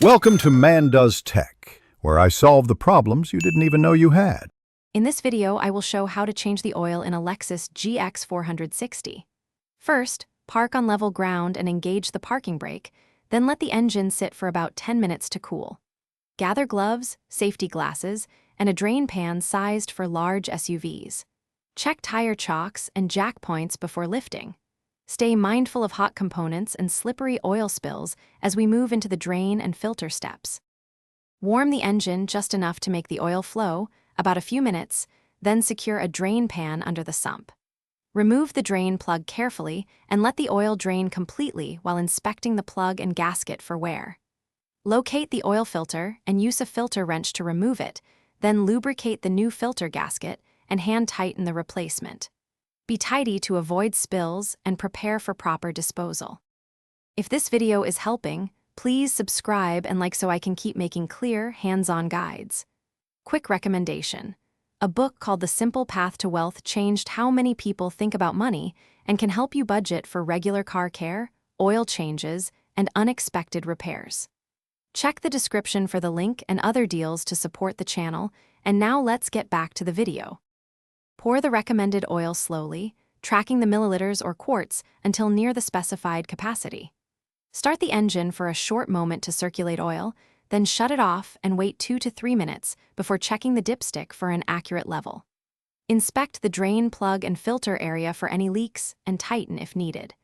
Welcome to Man Does Tech, where I solve the problems you didn't even know you had. In this video, I will show how to change the oil in a Lexus GX 460. First, park on level ground and engage the parking brake, then let the engine sit for about 10 minutes to cool. Gather gloves, safety glasses, and a drain pan sized for large SUVs. Check tire chocks and jack points before lifting. Stay mindful of hot components and slippery oil spills as we move into the drain and filter steps. Warm the engine just enough to make the oil flow, about a few minutes, then secure a drain pan under the sump. Remove the drain plug carefully and let the oil drain completely while inspecting the plug and gasket for wear. Locate the oil filter and use a filter wrench to remove it, then lubricate the new filter gasket and hand tighten the replacement. Be tidy to avoid spills and prepare for proper disposal. If this video is helping, please subscribe and like so I can keep making clear, hands-on guides. Quick recommendation. A book called The Simple Path to Wealth changed how many people think about money and can help you budget for regular car care, oil changes, and unexpected repairs. Check the description for the link and other deals to support the channel, and now let's get back to the video. Pour the recommended oil slowly, tracking the milliliters or quarts until near the specified capacity. Start the engine for a short moment to circulate oil, then shut it off and wait 2 to 3 minutes before checking the dipstick for an accurate level. Inspect the drain plug and filter area for any leaks and tighten if needed.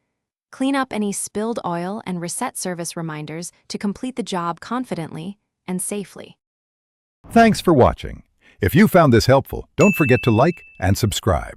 Clean up any spilled oil and reset service reminders to complete the job confidently and safely. Thanks for watching. If you found this helpful, don't forget to like and subscribe.